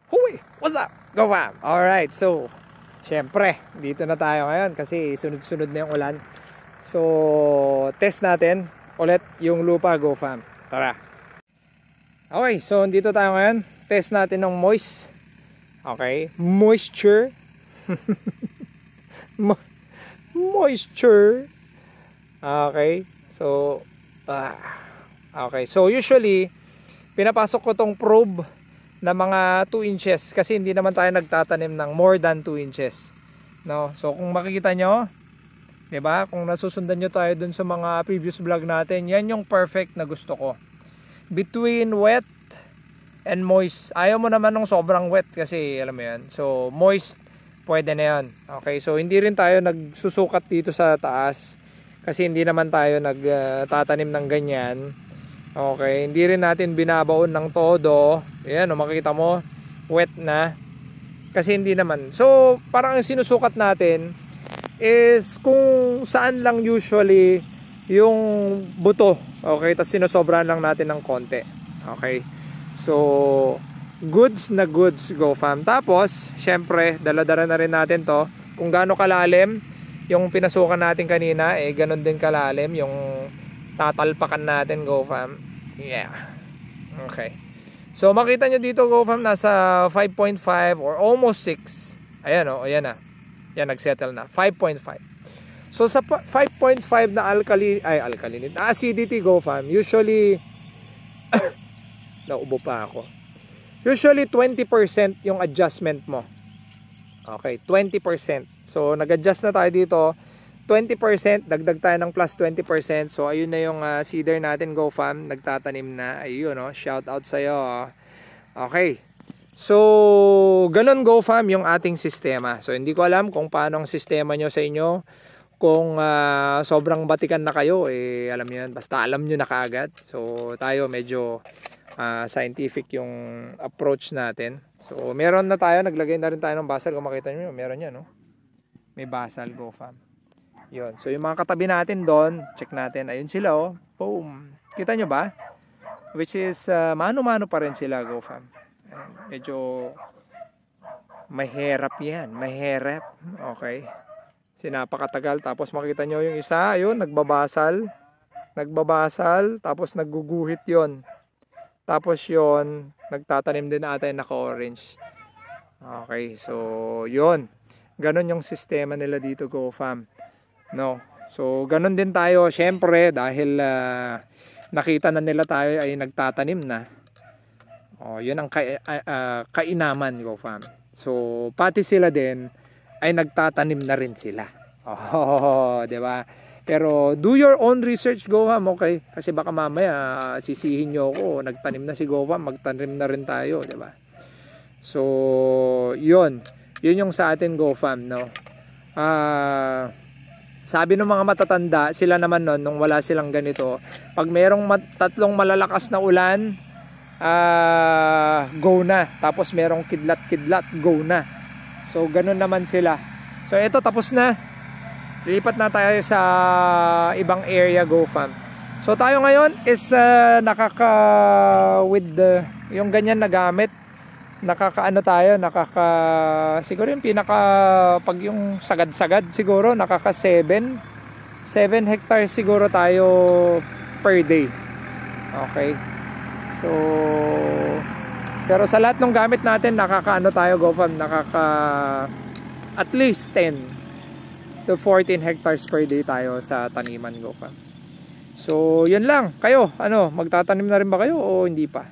Huy! What's up? Go fam! Alright, so syempre, dito na tayo ngayon kasi sunod-sunod na yung ulan. So, test natin ulit yung lupa, go fam. Tara! Okay, so dito tayo ngayon. Test natin ng moist. Okay, moisture. Moisture. Okay, so okay, so usually pinapasok ko tong probe na mga 2 inches kasi hindi naman tayo nagtatanim ng more than 2 inches, no? So kung makikita nyo, 'di ba? Kung nasusundan nyo tayo dun sa mga previous vlog natin, yan yung perfect na gusto ko. Between wet and moist. Ayaw mo naman ng sobrang wet kasi alam mo yan. So moist, pwede na yan. Okay, so hindi rin tayo nagsusukat dito sa taas kasi hindi naman tayo nagtatanim ng ganyan. Okay, hindi rin natin binabaon ng todo. Ayan, makikita mo, wet na. Kasi hindi naman. So, parang ang sinusukat natin is kung saan lang usually yung buto. Okay, tapos sinusobrahan lang natin ng konti. Okay, so goods na goods, go fam. Tapos, syempre, dala-dala na rin natin to. Kung gaano kalalim yung pinasukan natin kanina, eh ganun din kalalim yung tatalpakan natin, go fam. Yeah. Okay. So makita nyo dito, go fam, nasa 5.5 or almost 6. Ayan o, ayan na. Yan, nagsettle na. 5.5. So sa 5.5 na alkalinity, acidity, go fam, usually naubo pa ako. Usually 20% yung adjustment mo. Okay, 20%. So nag-adjust na tayo dito. 20%, dagdag tayo ng plus 20%. So ayun na yung cedar natin, go fam, nagtatanim na. Ayun, no? Shout out sa iyo. Okay. So ganun, go fam, yung ating sistema. So hindi ko alam kung paano ang sistema nyo sa inyo. Kung sobrang batikan na kayo, eh alam niyo yan, basta alam niyo na kaagad. So tayo medyo scientific yung approach natin. So meron na tayo, naglagay na rin tayo ng basal. Kung makita niyo, meron yan, no? May basal, go fam. Yun. So yung mga katabi natin doon, check natin. Ayun sila, oh. Boom. Kita nyo ba? Which is mano-mano pa rin sila, go fam. Medyo mahirap yan. Mahirap. Okay. Sinapakatagal. Tapos makita nyo yung isa. Ayun, nagbabasal. Nagbabasal. Tapos nagguguhit yon. Tapos yon, nagtatanim din ata yung naka-orange. Okay. So yun. Ganon yung sistema nila dito, go fam. No. So ganun din tayo syempre dahil nakita na nila tayo ay nagtatanim na. Oh, 'yun ang kainaman, go fam. So pati sila din ay nagtatanim na rin sila. Oh, 'di ba? Pero do your own research, go fam, okay? Kasi baka mamaya sisihin niyo ako, nagtanim na si go fam, magtanim na rin tayo, 'di ba? So 'yun yung sa atin, go fam, no. Sabi ng mga matatanda, sila naman noon, nung wala silang ganito, pag mayroong tatlong malalakas na ulan, go na. Tapos merong kidlat-kidlat, go na. So, ganun naman sila. So, ito, tapos na. Lilipat na tayo sa ibang area, go fam. So, tayo ngayon is with yung ganyan na gamit. Nakakaano tayo, siguro yung pag yung sagad-sagad siguro, 7 hectares siguro tayo per day. Okay. So, pero sa lahat ng gamit natin, nakakaano tayo, go fam, at least 10 to 14 hectares per day tayo sa taniman, go fam. So, yun lang. Kayo, magtatanim na rin ba kayo o hindi pa?